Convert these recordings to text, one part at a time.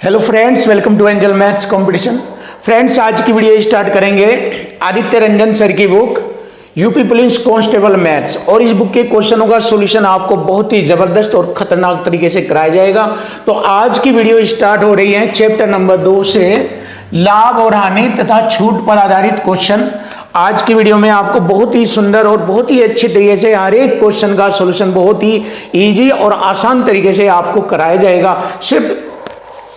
Hello friends, welcome to Angel Maths competition. Friends, आज की video start करेंगे Aditya Ranjan sir की book UP police constable maths. और इस बुक के क्वेश्चनों का सॉल्यूशन आपको बहुत ही जबरदस्त और खतरनाक तरीके से कराया जाएगा। तो आज की वीडियो स्टार्ट हो रही है चैप्टर नंबर 2 से, लाभ और हानि तथा छूट पर आधारित क्वेश्चन। आज की वीडियो में आपको बहुत ही सुंदर और बहुत ही अच्छे तरीके से हर एक क्वेश्चन का सॉल्यूशन बहुत ही इजी और आसान तरीके से आपको कराया जाएगा। सिर्फ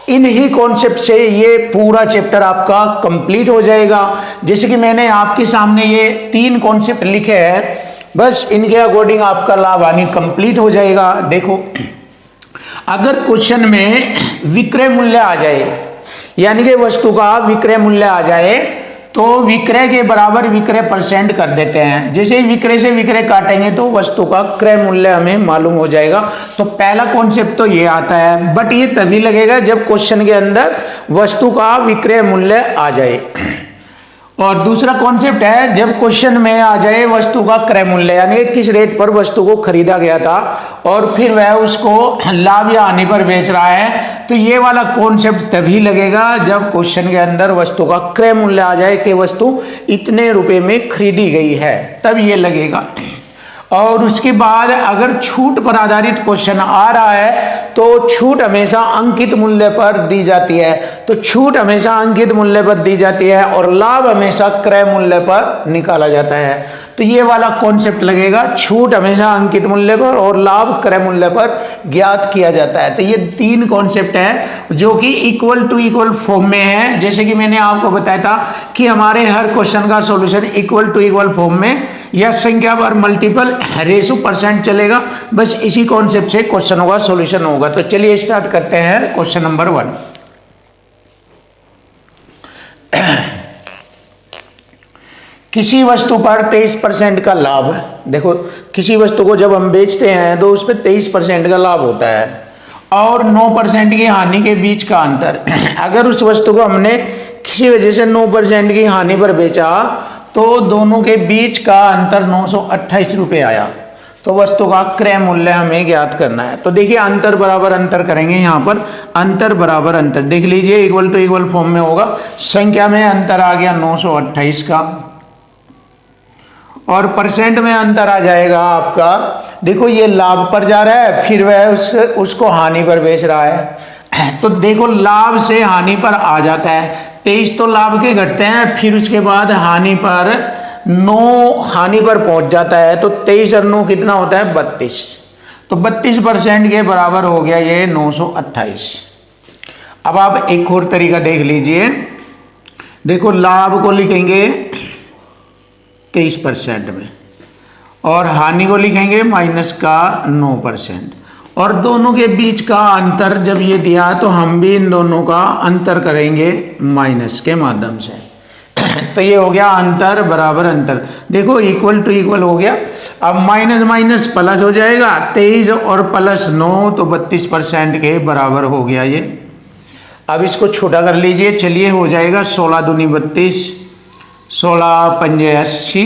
इन ही कॉन्सेप्ट से ये पूरा चैप्टर आपका कंप्लीट हो जाएगा। जैसे कि मैंने आपके सामने ये 3 कॉन्सेप्ट लिखे हैं, बस इनके अकॉर्डिंग आपका लाभ हानि कंप्लीट हो जाएगा। देखो, अगर क्वेश्चन में विक्रय मूल्य आ जाए, यानी कि वस्तु का विक्रय मूल्य आ जाए, तो विक्रय के बराबर विक्रय परसेंट कर देते हैं। जैसे ही विक्रय से विक्रय काटेंगे तो वस्तु का क्रय मूल्य हमें मालूम हो जाएगा। तो पहला कॉन्सेप्ट तो ये आता है, बट ये तभी लगेगा जब क्वेश्चन के अंदर वस्तु का विक्रय मूल्य आ जाए। और दूसरा कॉन्सेप्ट है जब क्वेश्चन में आ जाए वस्तु का क्रय मूल्य, यानी किस रेट पर वस्तु को खरीदा गया था और फिर वह उसको लाभ या हानि पर बेच रहा है। तो ये वाला कॉन्सेप्ट तभी लगेगा जब क्वेश्चन के अंदर वस्तु का क्रय मूल्य आ जाए कि वस्तु इतने रुपए में खरीदी गई है, तब ये लगेगा। और उसके बाद अगर छूट पर आधारित क्वेश्चन आ रहा है तो छूट हमेशा अंकित मूल्य पर दी जाती है। तो छूट हमेशा अंकित मूल्य पर दी जाती है और लाभ हमेशा क्रय मूल्य पर निकाला जाता है। तो ये वाला कॉन्सेप्ट लगेगा, छूट हमेशा अंकित मूल्य पर और लाभ क्रय मूल्य पर ज्ञात किया जाता है। तो ये 3 कॉन्सेप्ट है जो कि इक्वल टू इक्वल फॉर्म में है। जैसे कि मैंने आपको बताया था कि हमारे हर क्वेश्चन का solution equal to equal form में या संख्या पर मल्टीपल रेशो परसेंट चलेगा। बस इसी कॉन्सेप्ट से क्वेश्चनों का सॉल्यूशन होगा। तो चलिए स्टार्ट करते हैं क्वेश्चन नंबर 1। किसी वस्तु पर 23% का लाभ। देखो, किसी वस्तु को जब हम बेचते हैं तो उस पर 23% का लाभ होता है और 9% की हानि के बीच का अंतर। अगर उस वस्तु को हमने किसी वजह से 9% की हानि पर बेचा तो दोनों के बीच का अंतर 928 रुपये आया। तो वस्तु का क्रय मूल्य हमें ज्ञात करना है। तो देखिए, अंतर बराबर अंतर करेंगे। यहाँ पर अंतर बराबर अंतर देख लीजिए, इक्वल टू इक्वल फॉर्म में होगा। संख्या में अंतर आ गया 928 का और परसेंट में अंतर आ जाएगा आपका। देखो, ये लाभ पर जा रहा है, फिर वह उसको हानि पर बेच रहा है। तो देखो, लाभ से हानि पर आ जाता है। 23 तो लाभ के घटते हैं, फिर उसके बाद हानि पर 9 हानि पर पहुंच जाता है। तो 23 और 9 कितना होता है? 32। तो 32% के बराबर हो गया ये 928। अब आप एक और तरीका देख लीजिए। देखो, लाभ को लिखेंगे 23% में और हानि को लिखेंगे माइनस का 9%। और दोनों के बीच का अंतर जब ये दिया तो हम भी इन दोनों का अंतर करेंगे माइनस के माध्यम से। तो ये हो गया अंतर बराबर अंतर। देखो, इक्वल टू इक्वल हो गया। अब माइनस माइनस प्लस हो जाएगा, 23 और प्लस 9 तो 32% के बराबर हो गया ये। अब इसको छोटा कर लीजिए। चलिए, हो जाएगा 16 दूनी 32, 16 पंजे 80,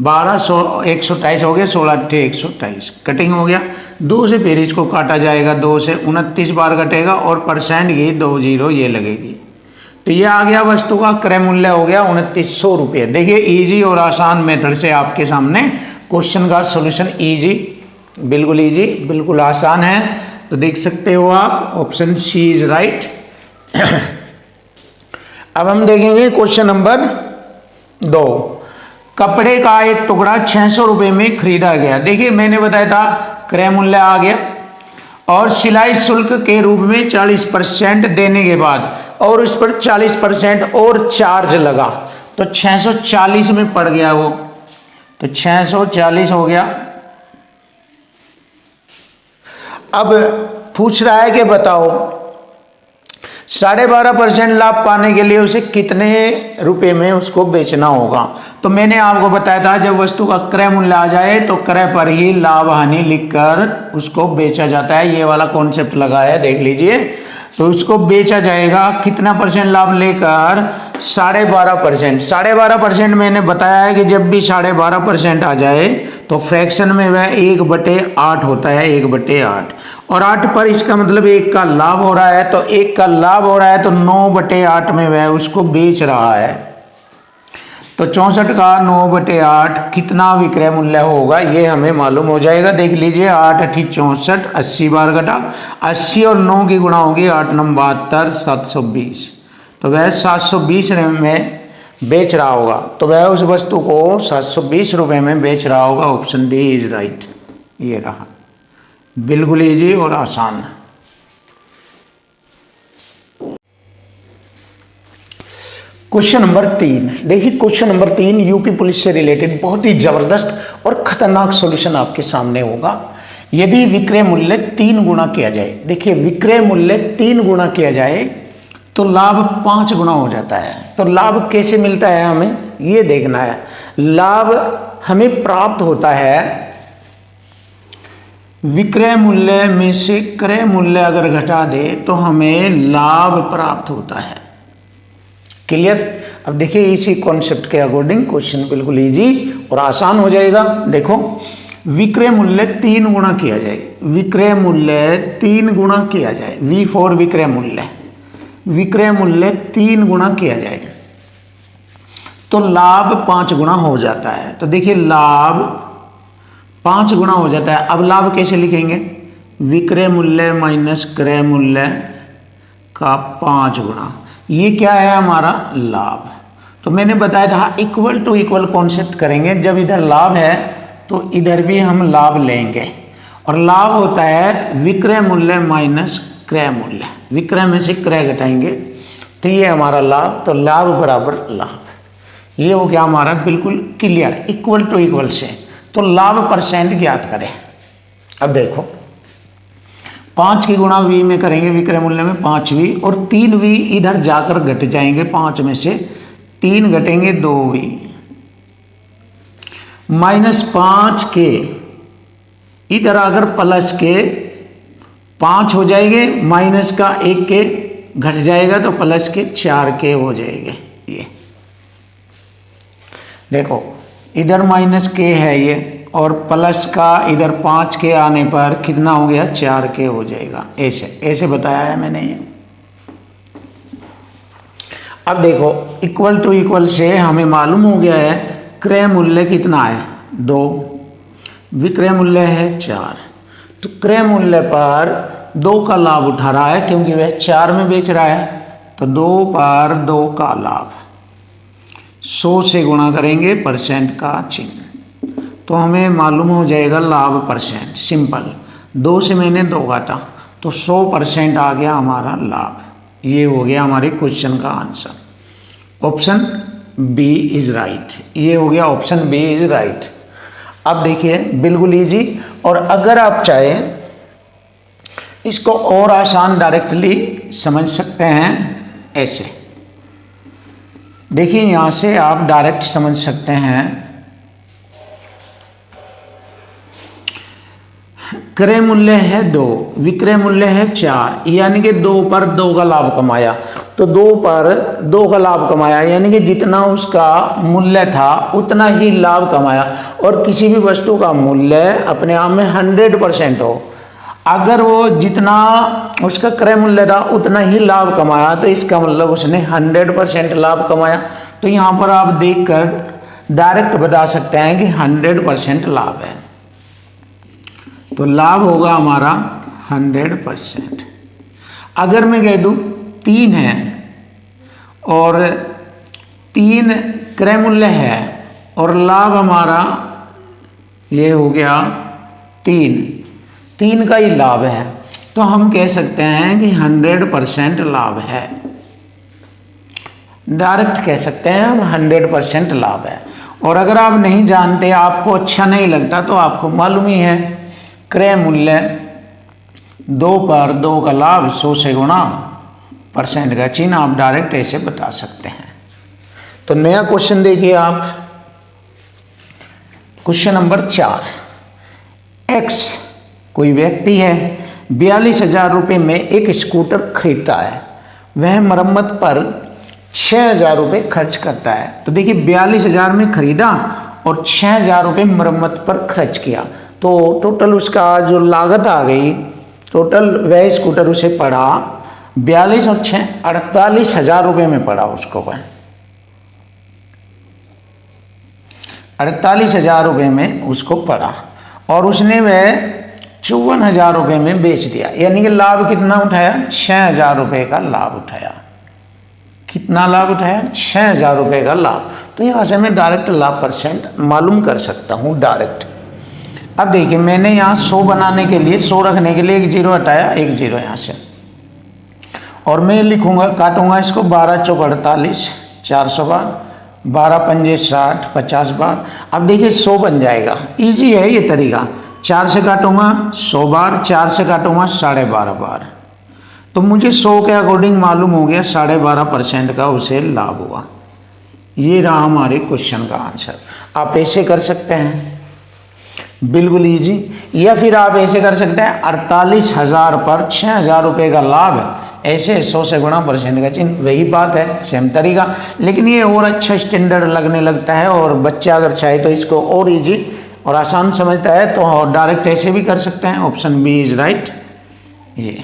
12 128 हो गया, 16 अट्ठे 128। कटिंग हो गया। 2 से फिर इसको काटा जाएगा, 2 से 29 बार कटेगा और परसेंट की 2 जीरो ये लगेगी। तो ये आ गया वस्तु का क्रय मूल्य हो गया 2900 रुपये। देखिए, इजी और आसान मेथड से आपके सामने क्वेश्चन का सॉल्यूशन इजी, बिल्कुल इजी, बिल्कुल आसान है। तो देख सकते हो आप, ऑप्शन सी इज राइट। अब हम देखेंगे क्वेश्चन नंबर 2। कपड़े का एक टुकड़ा 600 रुपये में खरीदा गया। देखिए, मैंने बताया था क्रय मूल्य आ गया और सिलाई शुल्क के रूप में 40% देने के बाद और उस पर 40% और चार्ज लगा तो 640 में पड़ गया वो। तो 640 हो गया। अब पूछ रहा है कि बताओ 12.5% लाभ पाने के लिए उसे कितने रुपए में उसको बेचना होगा। तो मैंने आपको बताया था जब वस्तु का क्रय मूल्य आ जाए तो क्रय पर ही लाभ हानि लिखकर उसको बेचा जाता है। ये वाला कॉन्सेप्ट लगा है, देख लीजिए। तो उसको बेचा जाएगा कितना परसेंट लाभ लेकर? 12.5%। 12.5% मैंने बताया है कि जब भी 12.5% आ जाए तो फ्रैक्शन में वह 1/8 होता है, 1/8। और 8 पर इसका मतलब 1 का लाभ हो रहा है, तो 1 का लाभ हो रहा है तो 9/8 में वह उसको बेच रहा है। तो 64 का 9/8 कितना विक्रय मूल्य होगा ये हमें मालूम हो जाएगा। देख लीजिए, 8 8 64, 80 बार घटा, 80 और 9 की गुणा होगी 8 9 72, 720। तो वह 720 में बेच रहा होगा, तो वह उस वस्तु को 720 रुपये में बेच रहा होगा। Option D is right. ये रहा, बिल्कुल इजी और आसान। क्वेश्चन नंबर 3 देखिए, क्वेश्चन नंबर 3 यूपी पुलिस से रिलेटेड बहुत ही जबरदस्त और खतरनाक सॉल्यूशन आपके सामने होगा। यदि विक्रय मूल्य 3 गुना किया जाए, देखिए विक्रय मूल्य 3 गुना किया जाए तो लाभ 5 गुना हो जाता है। तो लाभ कैसे मिलता है हमें ये देखना है। लाभ हमें प्राप्त होता है विक्रय मूल्य में से क्रय मूल्य अगर घटा दे तो हमें लाभ प्राप्त होता है। क्लियर? अब देखिए, इसी कॉन्सेप्ट के अकॉर्डिंग क्वेश्चन बिल्कुल इजी और आसान हो जाएगा। देखो, विक्रय मूल्य 3 गुना किया जाए, विक्रय मूल्य 3 गुना किया जाए, V4 विक्रय मूल्य 3 गुना किया जाए तो लाभ 5 गुना हो जाता है। तो देखिए, लाभ 5 गुना हो जाता है। अब लाभ कैसे लिखेंगे? विक्रय मूल्य माइनस क्रय मूल्य का 5 गुना, ये क्या है हमारा लाभ। तो मैंने बताया था इक्वल टू इक्वल कॉन्सेप्ट करेंगे। जब इधर लाभ है तो इधर भी हम लाभ लेंगे, और लाभ होता है विक्रय मूल्य माइनस क्रय मूल्य, विक्रय में से क्रय घटाएंगे तो ये हमारा लाभ। तो लाभ बराबर लाभ, ये हो गया हमारा बिल्कुल क्लियर, इक्वल टू इक्वल से। तो लाभ परसेंट ज्ञात करें। अब देखो, 5 की गुणा V में करेंगे, विक्रय मूल्य में 5V, और 3V इधर जाकर घट जाएंगे, 5 में से 3 घटेंगे 2V, माइनस 5 के इधर आकर प्लस के 5 हो जाएंगे, माइनस का 1 के घट जाएगा तो प्लस के 4 के हो जाएंगे। ये देखो, इधर माइनस के है ये, और प्लस का इधर 5 के आने पर कितना हो गया? 4 के हो जाएगा। ऐसे बताया है मैंने ये। अब देखो, इक्वल टू इक्वल से हमें मालूम हो गया है क्रय मूल्य कितना है 2, विक्रय मूल्य है 4। तो क्रय मूल्य पर 2 का लाभ उठा रहा है क्योंकि वह 4 में बेच रहा है। तो 2 पर 2 का लाभ 100 से गुणा करेंगे, परसेंट का चिन्ह, तो हमें मालूम हो जाएगा लाभ परसेंट। सिंपल, 2 से मैंने 2 काटा तो 100% आ गया हमारा लाभ। ये हो गया हमारे क्वेश्चन का answer. Option B is right. ये हो गया ऑप्शन बी इज राइट। अब देखिए, बिल्कुल इजी। और अगर आप चाहें इसको और आसान डायरेक्टली समझ सकते हैं ऐसे। देखिए, यहां से आप डायरेक्ट समझ सकते हैं। क्रय मूल्य है 2, विक्रय मूल्य है 4, यानी कि 2 पर 2 का लाभ कमाया। तो 2 पर 2 का लाभ कमाया यानी कि जितना उसका मूल्य था उतना ही लाभ कमाया। और किसी भी वस्तु का मूल्य अपने आप में 100% हो, अगर वो जितना उसका क्रय मूल्य था उतना ही लाभ कमाया तो इसका मतलब उसने 100% लाभ कमाया। तो यहाँ पर आप देखकर डायरेक्ट बता सकते हैं कि 100% लाभ है। तो लाभ होगा हमारा 100%। अगर मैं कह दूं 3 है और 3 क्रय मूल्य है और लाभ हमारा ये हो गया 3 का ही लाभ है, तो हम कह सकते हैं कि 100% लाभ है। डायरेक्ट कह सकते हैं हम 100% लाभ है। और अगर आप नहीं जानते, आपको अच्छा नहीं लगता, तो आपको मालूम ही है क्रय मूल्य 2 पर 2 का लाभ 100 से गुणा, परसेंट का चिन्ह, आप डायरेक्ट ऐसे बता सकते हैं। तो नया क्वेश्चन देखिए आप, क्वेश्चन नंबर 4। एक्स कोई व्यक्ति है, 42,000 रुपये में एक स्कूटर खरीदता है। वह मरम्मत पर 6,000 रुपये खर्च करता है। तो देखिए, 42,000 में खरीदा और 6,000 रुपये मरम्मत पर खर्च किया। तो टोटल उसका जो लागत आ गई, टोटल वह स्कूटर उसे पड़ा 42 और 6 48,000 रुपये में पड़ा उसको। 48,000 रुपये में उसको पड़ा और उसने वह 54,000 रुपये में बेच दिया। यानी कि लाभ कितना उठाया? 6,000 रुपये का लाभ उठाया। कितना लाभ उठाया? 6,000 रुपये का लाभ। तो यहाँ से मैं डायरेक्ट लाभ परसेंट मालूम कर सकता हूँ डायरेक्ट। अब देखिए मैंने यहाँ 100 बनाने के लिए, 100 रखने के लिए 1 जीरो हटाया, 1 जीरो यहाँ से, और मैं लिखूंगा, काटूंगा इसको 12 चौक 48, 400 बार, 12 पंजे 60, 50 बार। अब देखिए 100 बन जाएगा। इजी है ये तरीका। 4 से काटूंगा 100 बार, 4 से काटूंगा 12.5 बार। तो मुझे 100 के अकॉर्डिंग मालूम हो गया 12.5% का उसे लाभ हुआ। ये रहा हमारे क्वेश्चन का आंसर। आप ऐसे कर सकते हैं, बिल्कुल इजी। या फिर आप ऐसे कर सकते हैं 48,000 पर 6,000 रुपये का लाभ, ऐसे 100 से गुणा परसेंट का चिन्ह, वही बात है, सेम तरीका। लेकिन ये और अच्छा स्टैंडर्ड लगने लगता है और बच्चा अगर चाहे तो इसको और इजी और आसान समझता है तो डायरेक्ट ऐसे भी कर सकते हैं। Option B is right. ये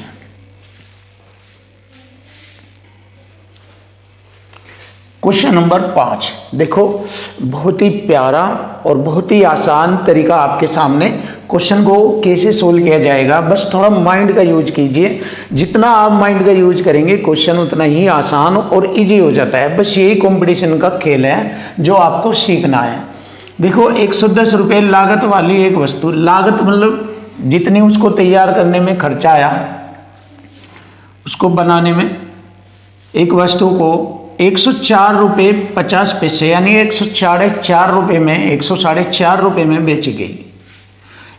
क्वेश्चन नंबर 5 देखो, बहुत ही प्यारा और बहुत ही आसान तरीका आपके सामने। क्वेश्चन को कैसे सोल्व किया जाएगा, बस थोड़ा माइंड का यूज कीजिए। जितना आप माइंड का यूज करेंगे क्वेश्चन उतना ही आसान और इजी हो जाता है। बस यही कंपटीशन का खेल है जो आपको सीखना है। देखो 110 रुपये लागत वाली एक वस्तु, लागत मतलब जितनी उसको तैयार करने में खर्चा आया, उसको बनाने में, एक वस्तु को 104 रुपये 50 पैसे यानी 104.5 रुपये में 104.5 रुपये में बेची गई।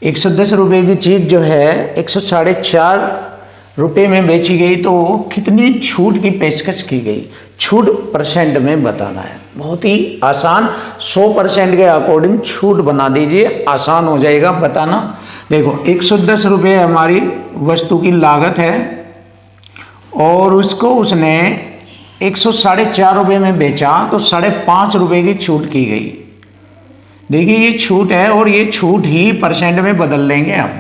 110 रुपये की चीज़ जो है 104.5 रुपये में बेची गई। तो कितनी छूट की पेशकश की गई, छूट परसेंट में बताना है। बहुत ही आसान, 100% के अकॉर्डिंग छूट बना दीजिए, आसान हो जाएगा बताना। देखो 110 रुपये हमारी वस्तु की लागत है और उसको उसने 104.5 रुपये में बेचा तो 5.5 रुपये की छूट की गई। देखिए ये छूट है और ये छूट ही परसेंट में बदल लेंगे हम।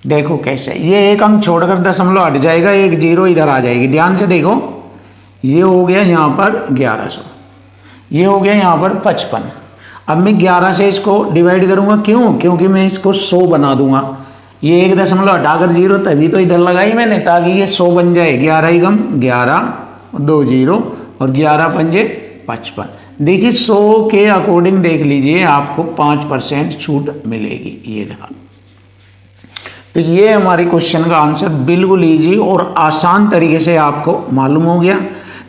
देखो कैसे, ये एक अंक छोड़कर दशमलव हट जाएगा, एक जीरो इधर आ जाएगी। ध्यान से देखो, ये हो गया यहाँ पर 1100, ये हो गया यहाँ पर 55। अब मैं 11 से इसको डिवाइड करूँगा, क्यों? क्योंकि मैं इसको 100 बना दूंगा। ये एक दशमलव हटाकर जीरो तभी तो इधर लगाई मैंने, ताकि ये 100 बन जाए। 11 ही गम 11, 2 जीरो और 11 पंजे 55। देखिए 100 के अकॉर्डिंग देख लीजिए, आपको 5% छूट मिलेगी। ये रहा। तो ये हमारे क्वेश्चन का आंसर बिल्कुल इजी और आसान तरीके से आपको मालूम हो गया।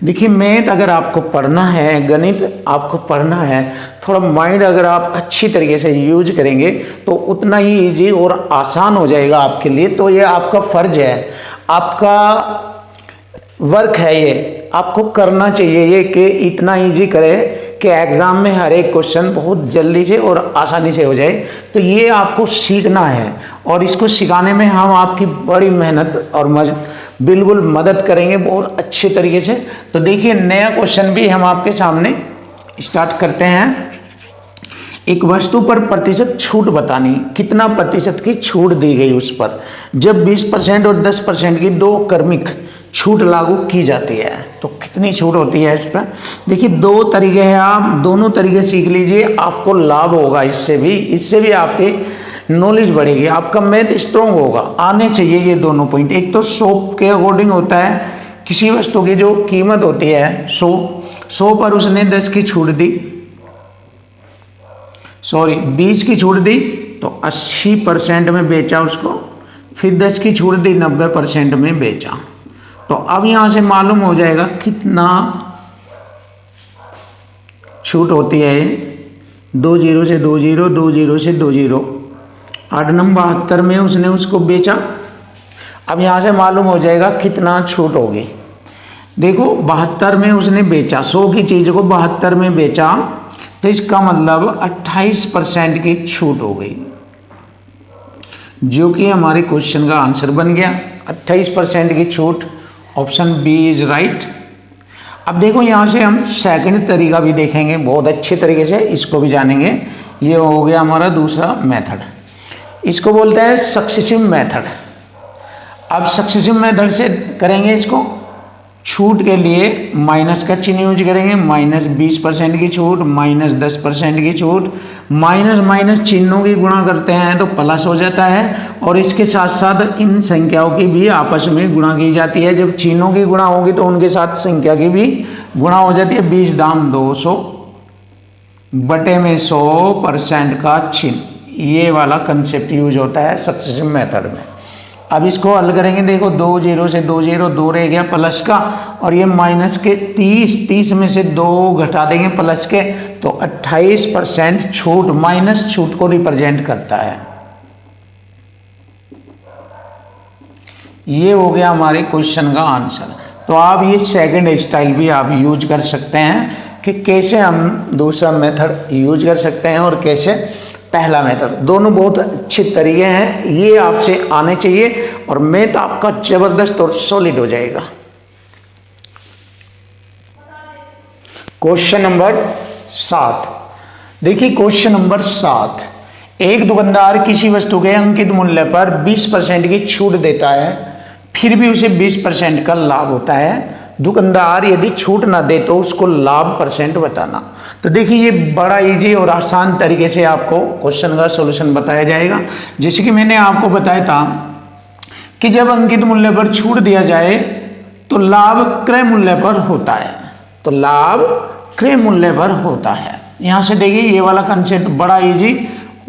देखिए मैथ अगर आपको पढ़ना है, गणित आपको पढ़ना है, थोड़ा माइंड अगर आप अच्छी तरीके से यूज करेंगे तो उतना ही इजी और आसान हो जाएगा आपके लिए। तो ये आपका फर्ज है, आपका वर्क है, ये आपको करना चाहिए ये कि इतना इजी करें कि एग्ज़ाम में हर एक क्वेश्चन बहुत जल्दी से और आसानी से हो जाए। तो ये आपको सीखना है और इसको सिखाने में हम आपकी बड़ी मेहनत और बिल्कुल मदद करेंगे बहुत अच्छे तरीके से। तो देखिए नया क्वेश्चन भी हम आपके सामने स्टार्ट करते हैं। एक वस्तु पर प्रतिशत छूट बतानी, कितना प्रतिशत की छूट दी गई उस पर जब 20% और 10% की दो क्रमिक छूट लागू की जाती है, तो कितनी छूट होती है इस पर। देखिए दो तरीके हैं, आप दोनों तरीके सीख लीजिए, आपको लाभ होगा। इससे भी आपकी नॉलेज बढ़ेगी, आपका मैथ स्ट्रॉन्ग होगा। आने चाहिए ये दोनों पॉइंट। एक तो 100 के अकॉर्डिंग होता है, किसी वस्तु की जो कीमत होती है 100 पर उसने 10 की छूट दी, 20 की छूट दी तो 80% में बेचा उसको, फिर 10 की छूट दी 90% में बेचा। तो अब यहां से मालूम हो जाएगा कितना छूट होती है। 2 जीरो से 2 जीरो, 2 जीरो से 2 जीरो, 8 नंबर 72 में उसने उसको बेचा। अब यहां से मालूम हो जाएगा कितना छूट होगी। देखो 72 में उसने बेचा, 100 की चीज को 72 में बेचा, तो इसका मतलब 28% की छूट हो गई, जो कि हमारे क्वेश्चन का आंसर बन गया। 28% की छूट, ऑप्शन बी इज राइट। अब देखो यहाँ से हम सेकंड तरीका भी देखेंगे बहुत अच्छे तरीके से, इसको भी जानेंगे। ये हो गया हमारा दूसरा मेथड, इसको बोलते हैं सक्सेसिव मेथड। अब सक्सेसिव मेथड से करेंगे इसको, छूट के लिए माइनस का चिन्ह यूज करेंगे, -20% की छूट, -10% की छूट, माइनस माइनस चिन्हों की गुणा करते हैं तो प्लस हो जाता है, और इसके साथ साथ इन संख्याओं की भी आपस में गुणा की जाती है। जब चिन्हों की गुणा होगी तो उनके साथ संख्या की भी गुणा हो जाती है। 20 दाम 200 बटे में 100% का चिन्ह, ये वाला कंसेप्ट यूज होता है सक्सेसिव मेथड में। अब इसको हल करेंगे, देखो 2 0 से 2 0 2 रह गया प्लस का, और ये माइनस के 30 में से 2 घटा देंगे प्लस के, तो 28% छूट, माइनस छूट को रिप्रेजेंट करता है। ये हो गया हमारे क्वेश्चन का आंसर। तो आप ये सेकंड स्टाइल भी आप यूज कर सकते हैं कि कैसे हम दूसरा मेथड यूज कर सकते हैं और कैसे पहला मेथड, दोनों बहुत अच्छे तरीके हैं। ये आपसे आने चाहिए और मैथ आपका जबरदस्त और सॉलिड हो जाएगा। क्वेश्चन नंबर 7 देखिए, क्वेश्चन नंबर 7, एक दुकानदार किसी वस्तु के अंकित मूल्य पर 20% की छूट देता है, फिर भी उसे 20% का लाभ होता है। दुकानदार यदि छूट ना दे तो उसको लाभ परसेंट बताना। तो देखिए ये बड़ा इजी और आसान तरीके से आपको क्वेश्चन का सॉल्यूशन बताया जाएगा। जैसे कि मैंने आपको बताया था कि जब अंकित मूल्य पर छूट दिया जाए तो लाभ क्रय मूल्य पर होता है, तो लाभ क्रय मूल्य पर होता है। यहाँ से देखिए ये वाला कंसेप्ट बड़ा इजी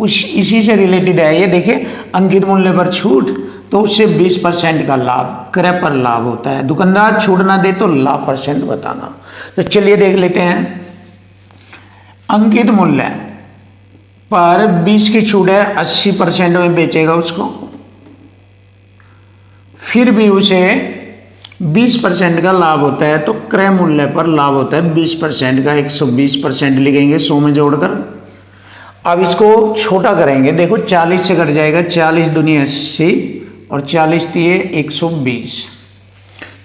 इसी से रिलेटेड है। ये देखिए अंकित मूल्य पर छूट तो उससे 20% का लाभ, क्रय पर लाभ होता है। दुकानदार छूट ना दे तो लाभ परसेंट बताना। तो चलिए देख लेते हैं। अंकित मूल्य पर 20 की छूट है, 80% में बेचेगा उसको, फिर भी उसे 20% का लाभ होता है, तो क्रय मूल्य पर लाभ होता है 20% का। 120% लिखेंगे 100 में जोड़कर। अब इसको छोटा करेंगे, देखो 40 से कट जाएगा, 40 दूनी 80 और 40 दिए 120।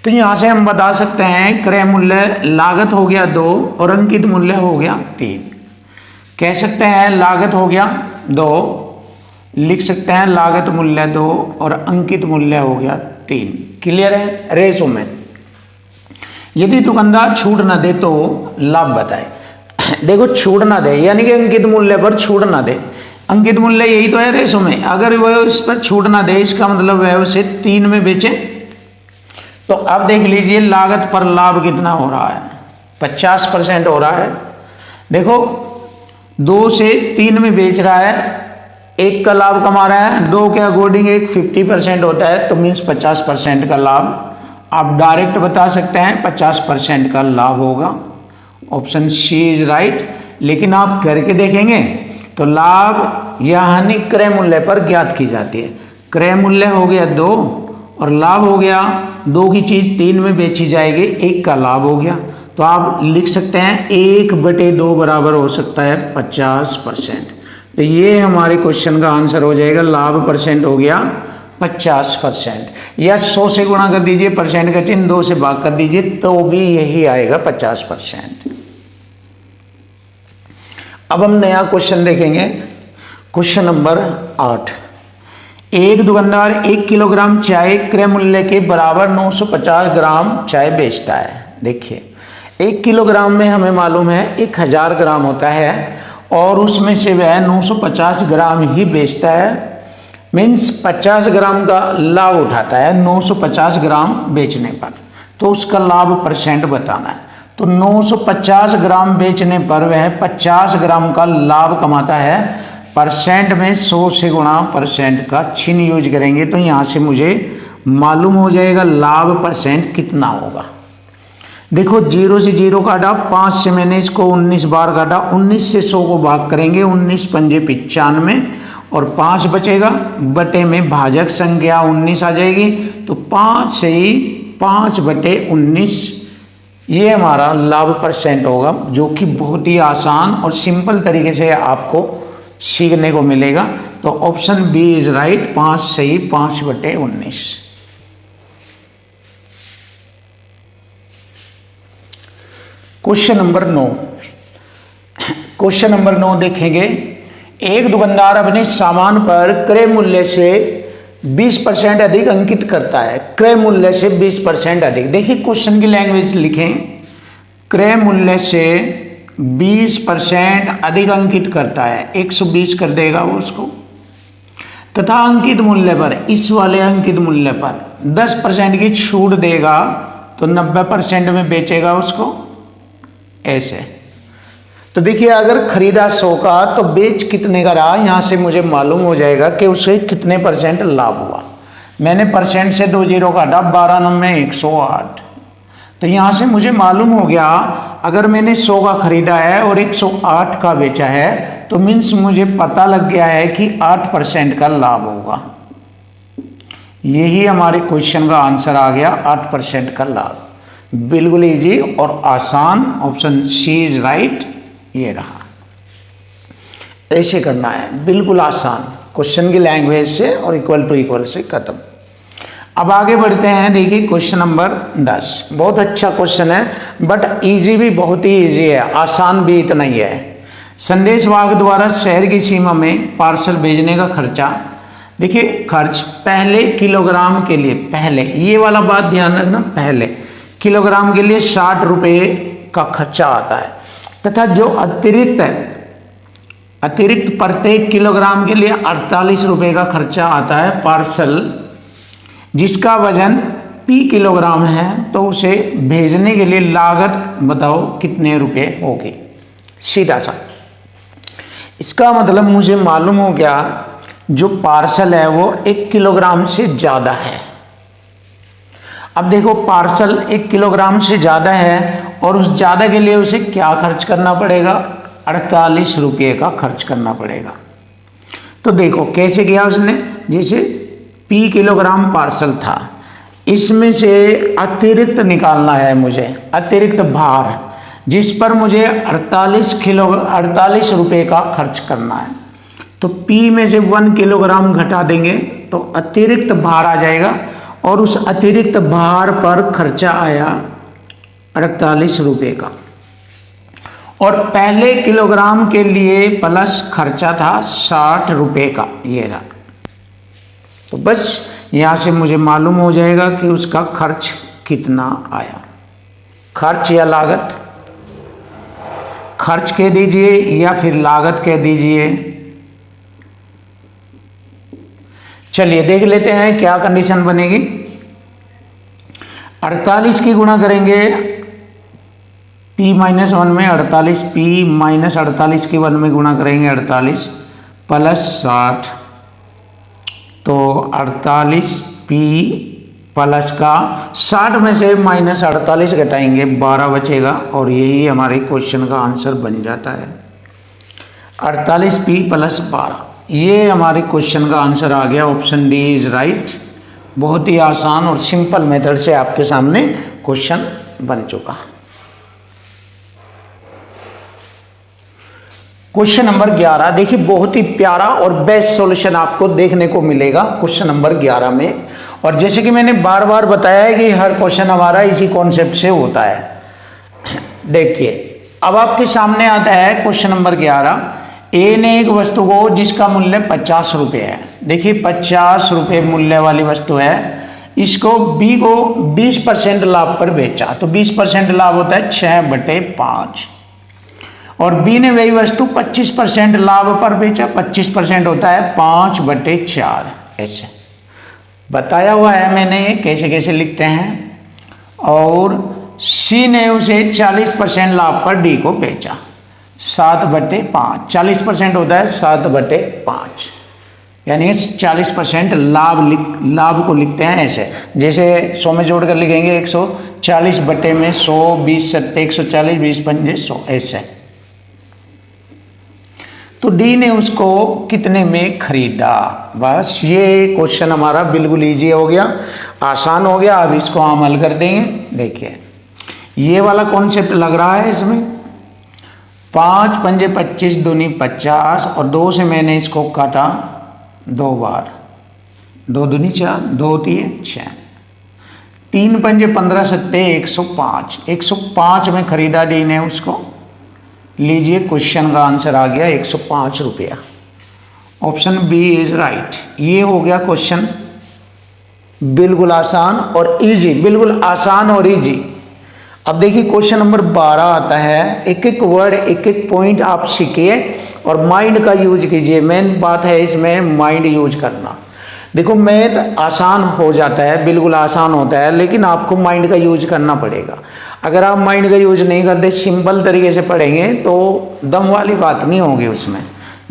तो यहां से हम बता सकते हैं क्रय मूल्य लागत हो गया 2 और अंकित मूल्य हो गया 3। कह सकते हैं लागत हो गया 2, लिख सकते हैं लागत मूल्य 2 और अंकित मूल्य हो गया 3। क्लियर है? रेशो में यदि दुकानदार छूट ना दे तो लाभ बताए। देखो छूट ना दे यानी कि अंकित मूल्य पर छूट ना दे, अंकित मूल्य यही तो है रेशो में। अगर वह इस पर छूट ना दे इसका मतलब वह उसे 3 में बेचे। तो अब देख लीजिए लागत पर लाभ कितना हो रहा है, 50% हो रहा है। देखो 2 से 3 में बेच रहा है, 1 का लाभ कमा रहा है, 2 के अकॉर्डिंग एक 50% होता है, तो मीन्स 50% का लाभ। आप डायरेक्ट बता सकते हैं 50% का लाभ होगा। Option C is right. लेकिन आप करके देखेंगे तो लाभ या हानि क्रय मूल्य पर ज्ञात की जाती है। क्रय मूल्य हो गया 2 और लाभ हो गया 2 की चीज 3 में बेची जाएगी, 1 का लाभ हो गया। तो आप लिख सकते हैं 1/2 बराबर हो सकता है 50%। तो ये हमारे क्वेश्चन का आंसर हो जाएगा। लाभ परसेंट हो गया 50%, या 100 से गुणा कर दीजिए, परसेंट का चिन्ह 2 से भाग कर दीजिए तो भी यही आएगा 50%। अब हम नया क्वेश्चन देखेंगे। क्वेश्चन नंबर 8, एक दुकानदार 1 किलोग्राम चाय क्रय मूल्य के बराबर 950 ग्राम चाय बेचता है। देखिए 1 किलोग्राम में हमें मालूम है 1000 ग्राम होता है और उसमें से वह 950 ग्राम ही बेचता है, मीन्स 50 ग्राम का लाभ उठाता है 950 ग्राम बेचने पर। तो उसका लाभ परसेंट बताना है। तो 950 ग्राम बेचने पर वह 50 ग्राम का लाभ कमाता है। परसेंट में 100 से गुणा परसेंट का चिन्ह यूज करेंगे तो यहाँ से मुझे मालूम हो जाएगा लाभ परसेंट कितना होगा। देखो 0 से 0 काटा, 5 से मैंने इसको 19 बार काटा, 19 से 100 को भाग करेंगे, 19 पंजे 95 और 5 बचेगा, बटे में भाजक संख्या 19 आ जाएगी। तो 5 से ही 5/19 ये हमारा लाभ परसेंट होगा, जो कि बहुत ही आसान और सिंपल तरीके से आपको सीखने को मिलेगा। तो ऑप्शन बी इज राइट, 5 से ही 5/19। Question number 9। क्वेश्चन नंबर 9 देखेंगे। एक दुकानदार अपने सामान पर क्रय मूल्य से 20% अधिक अंकित करता है। क्रय मूल्य से 20% अधिक। देखिए क्वेश्चन की लैंग्वेज लिखें। क्रय मूल्य से 20% अधिक अंकित करता है, 120 कर देगा वो उसको, तथा अंकित मूल्य पर, इस वाले अंकित मूल्य पर 10% की छूट देगा तो 90% में बेचेगा उसको, ऐसे। तो देखिए अगर खरीदा 100 का तो बेच कितने का रहा, यहां से मुझे मालूम हो जाएगा कि उसे कितने % लाभ हुआ। मैंने परसेंट से 2 जीरो काटा, 12 9 108। तो यहां से मुझे मालूम हो गया अगर मैंने 100 का खरीदा है और 108 का बेचा है तो मीन्स मुझे पता लग गया है कि 8% का लाभ होगा। यही हमारे क्वेश्चन का आंसर आ गया, 8% का लाभ। बिल्कुल इजी और आसान, ऑप्शन सी इज राइट। ये रहा, ऐसे करना है, बिल्कुल आसान, क्वेश्चन की लैंग्वेज से और इक्वल टू इक्वल से खत्म। अब आगे बढ़ते हैं। देखिए क्वेश्चन नंबर 10 बहुत अच्छा क्वेश्चन है, बट इजी भी बहुत ही इजी है, आसान भी इतना ही है। संदेश वाहक द्वारा शहर की सीमा में पार्सल भेजने का खर्चा। देखिए खर्च पहले किलोग्राम के लिए, पहले ये वाला बात ध्यान रखना, पहले किलोग्राम के लिए 60 रुपये का खर्चा आता है, तथा जो अतिरिक्त प्रत्येक किलोग्राम के लिए 48 रुपये का खर्चा आता है पार्सल जिसका वजन P किलोग्राम है, तो उसे भेजने के लिए लागत बताओ कितने रुपए होगी। सीधा सा इसका मतलब मुझे मालूम हो गया जो पार्सल है वो 1 किलोग्राम से ज़्यादा है। अब देखो पार्सल 1 किलोग्राम से ज़्यादा है और उस ज़्यादा के लिए उसे क्या खर्च करना पड़ेगा, 48 रुपये का खर्च करना पड़ेगा। तो देखो कैसे किया उसने, जैसे P किलोग्राम पार्सल था, इसमें से अतिरिक्त निकालना है मुझे, अतिरिक्त भार जिस पर मुझे 48 रुपये का खर्च करना है। तो P में से 1 किलोग्राम घटा देंगे तो अतिरिक्त भार आ जाएगा और उस अतिरिक्त भार पर खर्चा आया 48 रुपये का। और पहले किलोग्राम के लिए प्लस खर्चा था 60 रुपये का, ये रहा। तो बस यहाँ से मुझे मालूम हो जाएगा कि उसका खर्च कितना आया। खर्च या लागत, खर्च कह दीजिए या फिर लागत कह दीजिए। चलिए देख लेते हैं क्या कंडीशन बनेगी। 48 की गुणा करेंगे P -1 में 48, P -48 की 1 में गुणा करेंगे 48 प्लस 60, तो 48 P प्लस का 60 में से -48 घटाएंगे 12 बचेगा और यही हमारे क्वेश्चन का आंसर बन जाता है। 48 P प्लस 12, ये हमारे क्वेश्चन का आंसर आ गया। Option D is right. बहुत ही आसान और सिंपल मेथड से आपके सामने क्वेश्चन बन चुका। क्वेश्चन नंबर 11 देखिए बहुत ही प्यारा और बेस्ट सॉल्यूशन आपको देखने को मिलेगा क्वेश्चन नंबर 11 में। और जैसे कि मैंने बार बार बताया है कि हर क्वेश्चन हमारा इसी कॉन्सेप्ट से होता है। देखिए अब आपके सामने आता है क्वेश्चन नंबर 11। ए ने एक वस्तु को जिसका मूल्य 50 रुपये है, देखिए 50 रुपये मूल्य वाली वस्तु है, इसको बी को 20% लाभ पर बेचा। तो 20% लाभ होता है 6/5 और बी ने वही वस्तु 25% लाभ पर बेचा, 25% होता है 5/4। ऐसे बताया हुआ है मैंने कैसे कैसे लिखते हैं। और सी ने उसे 40% लाभ पर डी को बेचा, 7/5। 40% होता है 7/5, यानी 40% लाभ को लिखते हैं ऐसे, जैसे 100 में जोड़ कर लिखेंगे 140 बटे में 100, 20 सत्ते 140, 20 पंजे 100, ऐसे। तो डी ने उसको कितने में खरीदा। बस ये क्वेश्चन हमारा बिल्कुल इजी हो गया, आसान हो गया। अब इसको हम हल कर देंगे। देखिए ये वाला कॉन्सेप्ट लग रहा है इसमें। 5 पंजे 25 दूनी 50 और 2 से मैंने इसको काटा 2 बार, 2 दूनी 4, 2 3 6, 3 पंजे 15 सत्ते 105, 105 में खरीदा डी ने उसको। लीजिए क्वेश्चन का आंसर आ गया 105 रुपया। Option B is right. ये हो गया क्वेश्चन, बिल्कुल आसान और इजी, बिल्कुल आसान और इजी। अब देखिए क्वेश्चन नंबर 12 आता है। एक एक वर्ड, एक एक पॉइंट आप सीखिए और माइंड का यूज कीजिए। मेन बात है इसमें माइंड यूज करना। देखो मैथ आसान हो जाता है, बिल्कुल आसान होता है, लेकिन आपको माइंड का यूज करना पड़ेगा। अगर आप माइंड का यूज नहीं करते, सिंपल तरीके से पढ़ेंगे तो दम वाली बात नहीं होगी। उसमें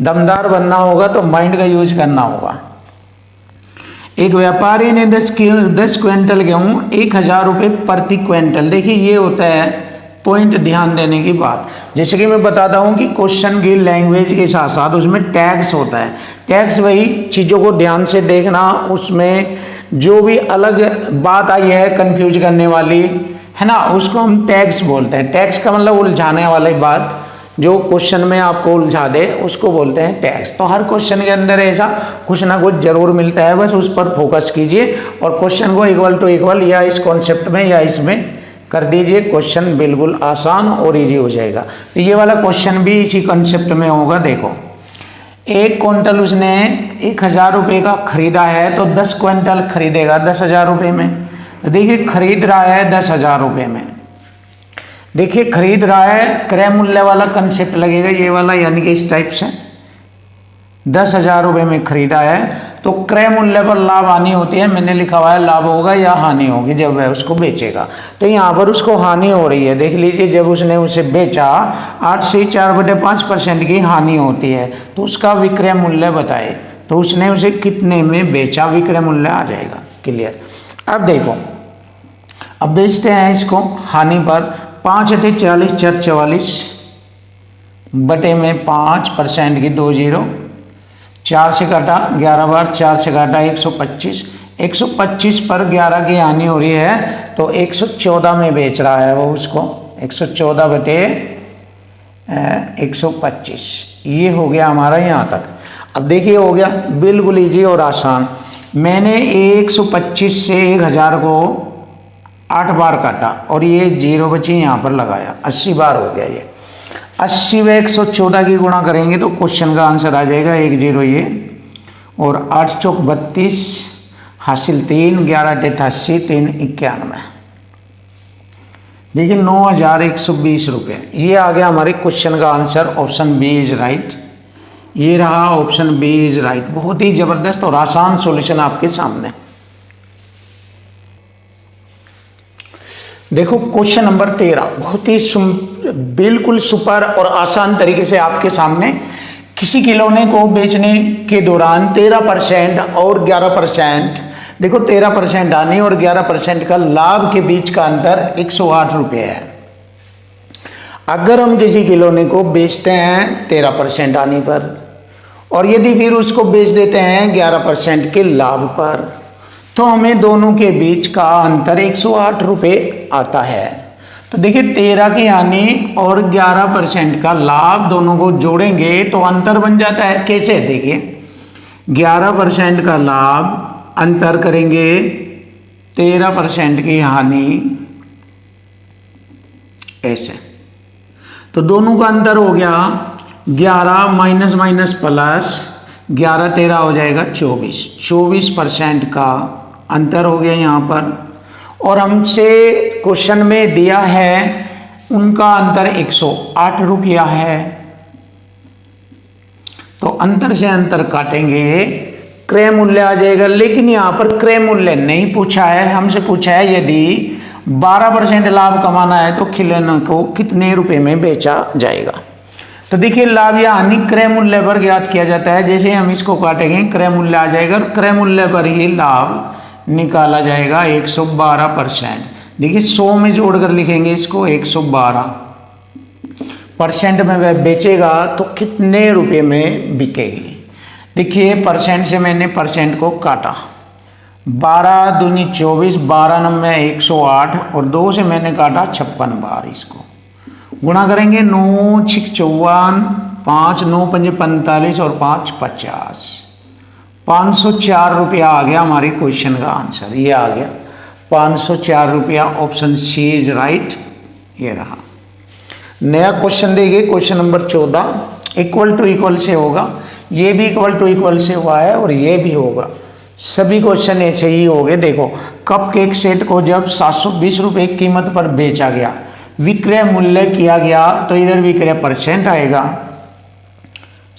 दमदार बनना होगा तो माइंड का यूज करना होगा। एक व्यापारी ने 10 क्विंटल गेहूँ 1000 रुपये प्रति क्विंटल। देखिए ये होता है पॉइंट ध्यान देने की बात। जैसे कि मैं बताता हूँ कि क्वेश्चन की लैंग्वेज के साथ साथ उसमें टैग्स होता है। टैग्स वही चीज़ों को ध्यान से देखना, उसमें जो भी अलग बात आई है कंफ्यूज करने वाली है ना, उसको हम टैग्स बोलते हैं। टैग्स का मतलब उलझाने वाली बात, जो क्वेश्चन में आपको उलझा दे उसको बोलते हैं टैग्स। तो हर क्वेश्चन के अंदर ऐसा कुछ ना कुछ जरूर मिलता है, बस उस पर फोकस कीजिए और क्वेश्चन को इक्वल टू इक्वल या इस कॉन्सेप्ट में या इसमें कर दीजिए। क्वेश्चन बिल्कुल आसान और इजी हो जाएगा। तो ये वाला क्वेश्चन भी इसी कॉन्सेप्ट में होगा। देखो 1 क्विंटल उसने 1000 रुपये का खरीदा है, तो 10 क्विंटल खरीदेगा 10,000 रुपये में। तो देखिए खरीद रहा है 10,000 रुपये में। देखिए खरीद रहा है, क्रय मूल्य वाला कंसेप्ट लगेगा ये वाला, यानी कि इस टाइप से 10,000 रुपये में खरीदा है, तो क्रय मूल्य पर लाभ हानि होती है। मैंने लिखा हुआ है लाभ होगा या हानि होगी जब वह उसको बेचेगा। तो यहाँ पर उसको हानि हो रही है। देख लीजिए जब उसने उसे बेचा 8 से 4/5% की हानि होती है, तो उसका विक्रय मूल्य बताए, तो उसने उसे कितने में बेचा, विक्रय मूल्य आ जाएगा। क्लियर। अब देखो, अब बेचते हैं इसको हानि पर। 5 × 40 = 44 बटे में 5% की 2 जीरो, 4 से काटा 11 बार, 4 से काटा 125, 125 पर 11 की हानि हो रही है, तो 114 में बेच रहा है वो उसको। 114 बटे 125, ये हो गया हमारा यहाँ तक। अब देखिए हो गया बिल्कुल ईजी और आसान। मैंने 125 से 1000 को 8 बार काटा और ये 0 बची यहाँ पर लगाया, 80 बार हो गया ये। 80 में 114 की गुणा करेंगे तो क्वेश्चन का आंसर आ जाएगा 1 0 ये, और 8 चौक 32, हासिल 3, 11 × 88, 3 91। देखिए 9,120 रुपये, ये आ गया हमारे क्वेश्चन का answer. Option B is right. ये रहा ऑप्शन बी इज राइट। बहुत ही जबरदस्त और आसान सॉल्यूशन आपके सामने। देखो क्वेश्चन नंबर 13 बहुत ही बिल्कुल सुपर और आसान तरीके से आपके सामने। किसी खिलौने को बेचने के दौरान 13% और 11%, देखो 13% हानि और 11% का लाभ के बीच का अंतर 108 रुपये है। अगर हम किसी खिलौने को बेचते हैं 13% हानि पर और यदि फिर उसको बेच देते हैं 11% के लाभ पर, तो हमें दोनों के बीच का अंतर 108 रुपये आता है। तो देखिए 13 की हानि और 11% का लाभ दोनों को जोड़ेंगे तो अंतर बन जाता है। कैसे? देखिए 11% का लाभ अंतर करेंगे 13% की हानि, ऐसे। तो दोनों का अंतर हो गया 11 माइनस माइनस प्लस 11 13 हो जाएगा 24, 24% का अंतर हो गया यहाँ पर। और हमसे क्वेश्चन में दिया है उनका अंतर 108 रुपया है। तो अंतर से अंतर काटेंगे, क्रय मूल्य आ जाएगा। लेकिन यहाँ पर क्रय मूल्य नहीं पूछा है, हमसे पूछा है यदि 12% लाभ कमाना है तो खिलौने को कितने रुपए में बेचा जाएगा। तो देखिए लाभ या हानि क्रय मूल्य पर ज्ञात किया जाता है। जैसे हम इसको काटेंगे क्रय मूल्य आ जाएगा और क्रय मूल्य पर ही लाभ निकाला जाएगा 112%। देखिए 100 में जोड़कर लिखेंगे इसको 112% में वह बेचेगा तो कितने रुपए में बिकेगी। देखिए परसेंट से मैंने परसेंट को काटा, 12 दूनी 24, 12 9 108 और 2 से मैंने काटा 56 बार। इसको गुणा करेंगे 9 6 54, 5 9 5 45 और 5 50, 504 रुपया आ गया हमारे क्वेश्चन का आंसर। ये आ गया 504 रुपया, ऑप्शन सी इज राइट। ये रहा। नया क्वेश्चन देखिए, question number 14, equal to equal से होगा, ये भी इक्वल टू इक्वल से हुआ है और ये भी होगा, सभी क्वेश्चन ऐसे ही हो गए। देखो, कप केक सेट को जब 720 रुपये कीमत पर बेचा गया, विक्रय मूल्य किया गया, तो इधर विक्रय परसेंट आएगा।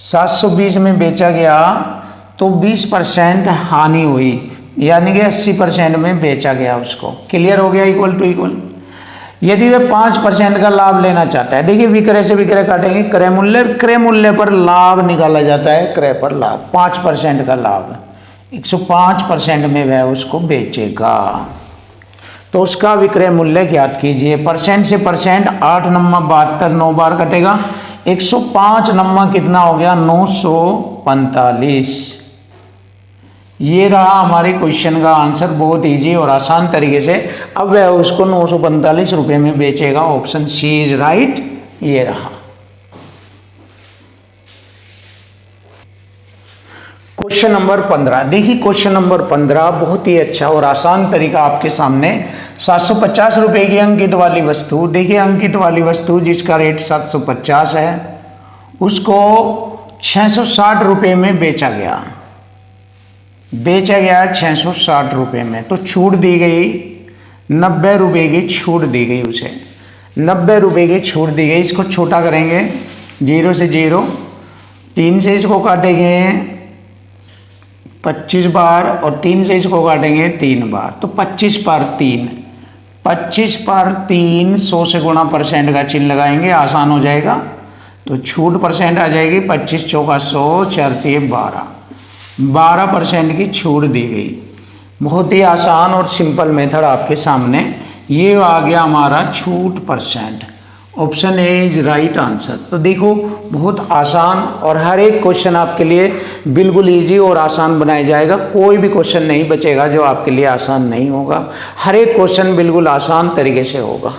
720 में बेचा गया तो 20% हानि हुई, यानी कि 80% में बेचा गया उसको। क्लियर हो गया, इक्वल टू इक्वल। यदि वे 5% का लाभ लेना चाहता है, देखिए विक्रय से विक्रय काटेंगे, क्रय मूल्य, क्रय मूल्य पर लाभ निकाला जाता है, क्रय पर लाभ, 5% का लाभ, 105% में वह उसको बेचेगा, तो उसका विक्रय मूल्य ज्ञात कीजिए। परसेंट से परसेंट 8 नम्मा 72, 9 बार कटेगा, 105 नम्मा कितना हो गया, 945। ये रहा हमारे क्वेश्चन का आंसर, बहुत इजी और आसान तरीके से। अब वह उसको 945 रुपये में बेचेगा, ऑप्शन सी इज राइट। ये रहा। क्वेश्चन नंबर 15, देखिए क्वेश्चन नंबर 15 बहुत ही अच्छा और आसान तरीका आपके सामने। 750 रुपये की अंकित वाली वस्तु, देखिए अंकित वाली वस्तु जिसका रेट 750 है, उसको 660 रुपये में बेचा गया, 660 रुपये में, तो छूट दी गई 90 रुपये की छूट दी गई उसे, 90 रुपये की छूट दी गई। इसको छोटा करेंगे, 0 से 0, 3 से इसको काटेंगे 25 बार और 3 से इसको काटेंगे 3 बार, तो 25 पर 3, 25 पर 3, 100 से गुणा परसेंट का चिन्ह लगाएंगे, आसान हो जाएगा, तो छूट परसेंट आ जाएगी, 25 चौका 100, 4 3 12% की छूट दी गई। बहुत ही आसान और सिंपल मेथड आपके सामने। ये आ गया हमारा छूट percent, option A is right answer. तो देखो बहुत आसान, और हर एक क्वेश्चन आपके लिए बिल्कुल इजी और आसान बनाया जाएगा, कोई भी क्वेश्चन नहीं बचेगा जो आपके लिए आसान नहीं होगा, हर एक क्वेश्चन बिल्कुल आसान तरीके से होगा।